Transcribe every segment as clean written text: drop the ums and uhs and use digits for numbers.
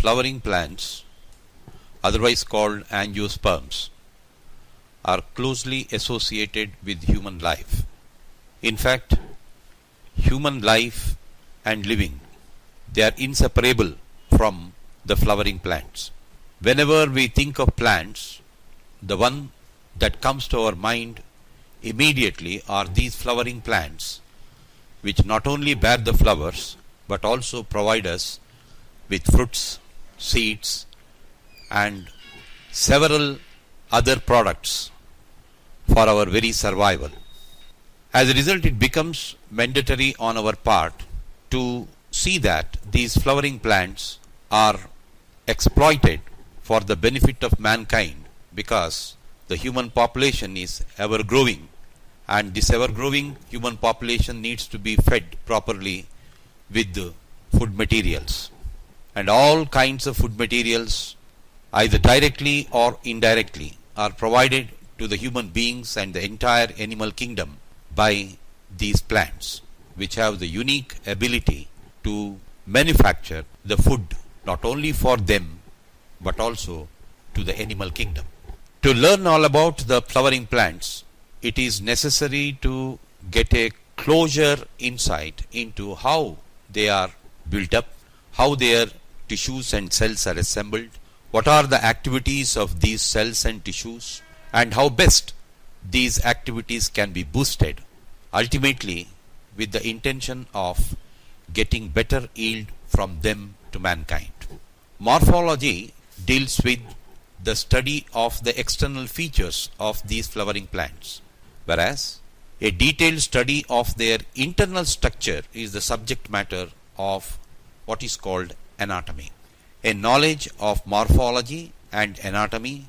flowering plants, otherwise called angiosperms, are closely associated with human life. In fact, human life and living, they are inseparable from the flowering plants. Whenever we think of plants, the one that comes to our mind immediately are these flowering plants, which not only bear the flowers but also provide us with fruits, seeds, and several other products for our very survival. As a result, it becomes mandatory on our part to see that these flowering plants are exploited for the benefit of mankind, because the human population is ever growing, and this ever growing human population needs to be fed properly with the food materials. And all kinds of food materials, either directly or indirectly, are provided to the human beings and the entire animal kingdom by these plants, which have the unique ability to manufacture the food not only for them but also to the animal kingdom. To learn all about the flowering plants, it is necessary to get a closer insight into how they are built up, how their tissues and cells are assembled, what are the activities of these cells and tissues, and how best these activities can be boosted, ultimately with the intention of getting better yield from them to mankind. Morphology deals with the study of the external features of these flowering plants, whereas a detailed study of their internal structure is the subject matter of what is called anatomy. A knowledge of morphology and anatomy,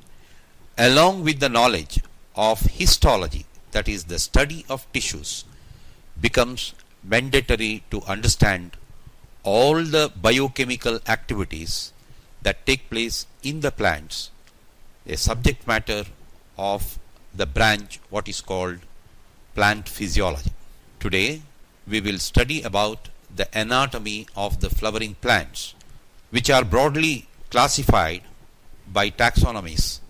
along with the knowledge of histology, that is the study of tissues, becomes mandatory to understand all the biochemical activities that take place in the plants, a subject matter of the branch what is called plant physiology. Today we will study about the anatomy of the flowering plants, which are broadly classified by taxonomies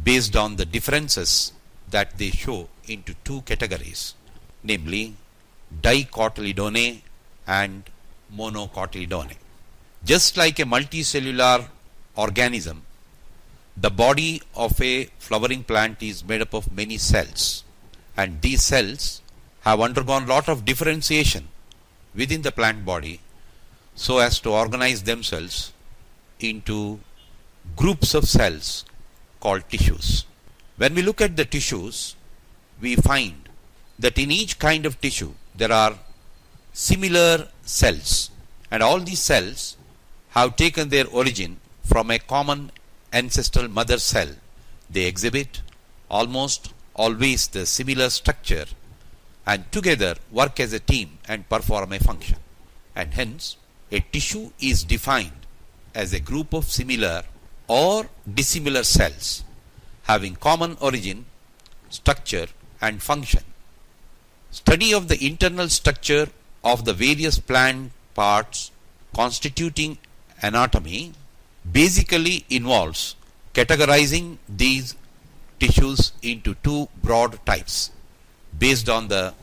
based on the differences that they show into two categories, namely dicotyledone and monocotyledone. Just like a multicellular organism, the body of a flowering plant is made up of many cells, and these cells have undergone lot of differentiation within the plant body so as to organize themselves into groups of cells called tissues. When we look at the tissues, we find that in each kind of tissue there are similar cells, and all these cells have taken their origin from a common ancestral mother cell. They exhibit almost always the similar structure and together work as a team and perform a function. And hence, a tissue is defined as a group of similar or dissimilar cells having common origin, structure and function. Study of the internal structure of the various plant parts constituting anatomy basically involves categorizing these tissues into two broad types based on the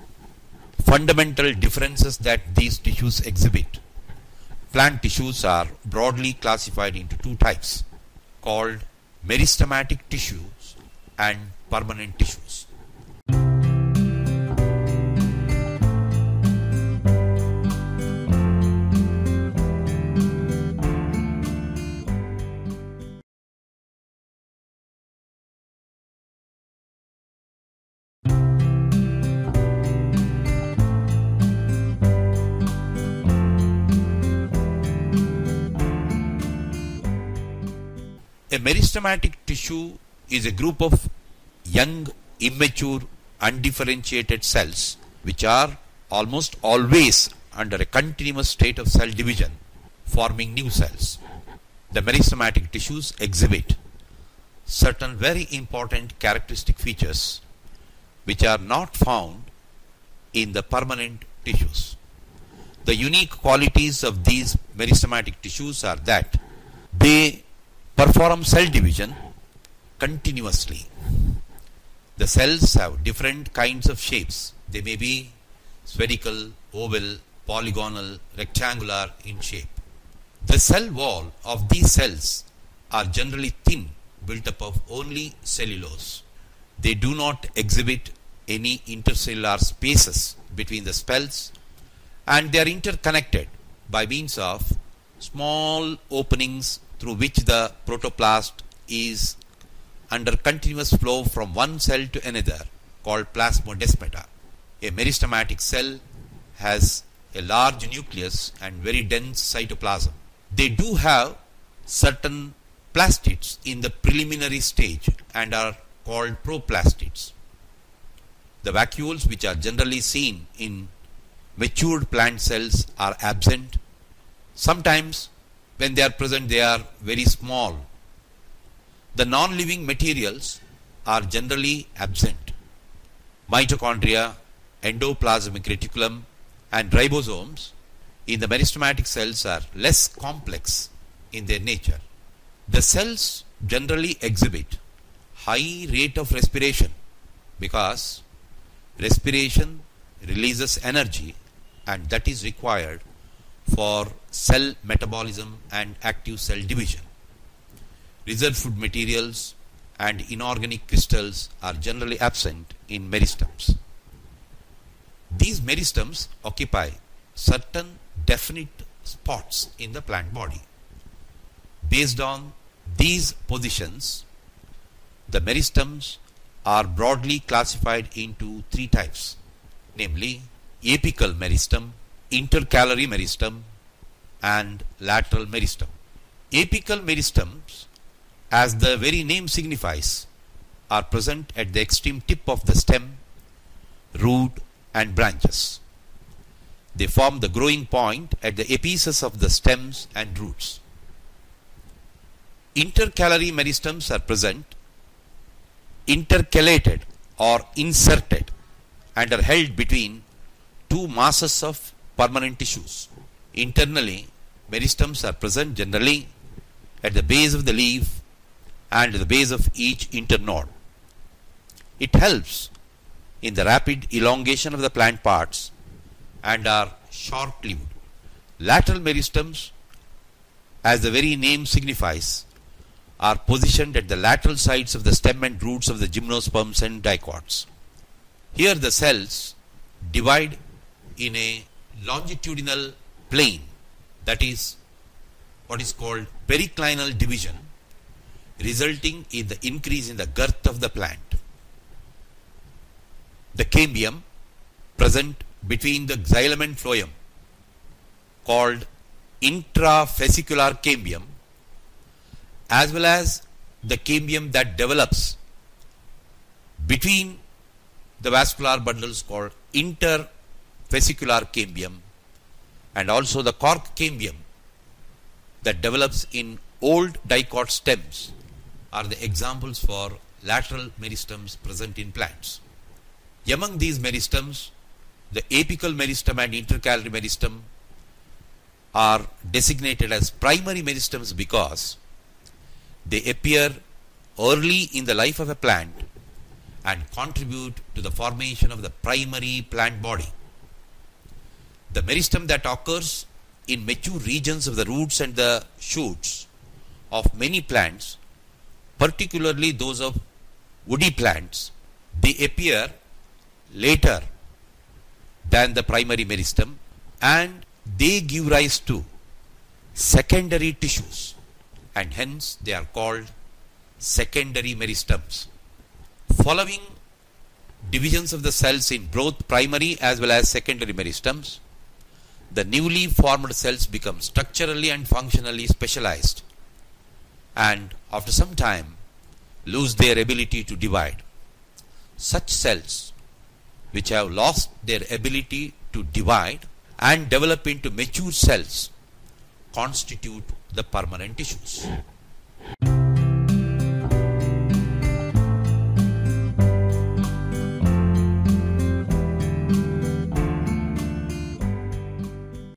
fundamental differences that these tissues exhibit. Plant tissues are broadly classified into two types called meristematic tissues and permanent tissues. A meristematic tissue is a group of young, immature, undifferentiated cells which are almost always under a continuous state of cell division, forming new cells. The meristematic tissues exhibit certain very important characteristic features which are not found in the permanent tissues. The unique qualities of these meristematic tissues are that They perform cell division continuously. The cells have different kinds of shapes. They may be spherical, oval, polygonal, rectangular in shape. The cell wall of these cells are generally thin, built up of only cellulose. They do not exhibit any intercellular spaces between the cells, and they are interconnected by means of small openings through which the protoplast is under continuous flow from one cell to another, called plasmodesmata. A meristematic cell has a large nucleus and very dense cytoplasm. They do have certain plastids in the preliminary stage and are called proplastids. The vacuoles, which are generally seen in matured plant cells, are absent. Sometimes when they are present, they are very small. The non-living materials are generally absent. Mitochondria, endoplasmic reticulum, and ribosomes in the meristematic cells are less complex in their nature. The cells generally exhibit high rate of respiration because respiration releases energy, and that is required for cell metabolism and active cell division. Reserve food materials and inorganic crystals are generally absent in meristems. These meristems occupy certain definite spots in the plant body. Based on these positions, the meristems are broadly classified into three types, namely apical meristem, intercalary meristem, and lateral meristem. Apical meristems, as the very name signifies, are present at the extreme tip of the stem, root, and branches. They form the growing point at the apices of the stems and roots. Intercalary meristems are present intercalated or inserted and are held between two masses of permanent tissues. Internally, meristems are present generally at the base of the leaf and at the base of each internode. It helps in the rapid elongation of the plant parts and are short-lived. Lateral meristems, as the very name signifies, are positioned at the lateral sides of the stem and roots of the gymnosperms and dicots. Here the cells divide in a longitudinal plane, that is what is called periclinal division, resulting in the increase in the girth of the plant. The cambium present between the xylem and phloem, called intravesicular cambium, as well as the cambium that develops between the vascular bundles, called intervesicular cambium, and also the cork cambium that develops in old dicot stems, are the examples for lateral meristems present in plants. Among these meristems, the apical meristem and intercalary meristem are designated as primary meristems because they appear early in the life of a plant and contribute to the formation of the primary plant body. The meristem that occurs in mature regions of the roots and the shoots of many plants, particularly those of woody plants, they appear later than the primary meristem, and they give rise to secondary tissues, and hence they are called secondary meristems. Following divisions of the cells in both primary as well as secondary meristems, the newly formed cells become structurally and functionally specialized, and after some time lose their ability to divide. Such cells which have lost their ability to divide and develop into mature cells constitute the permanent tissues.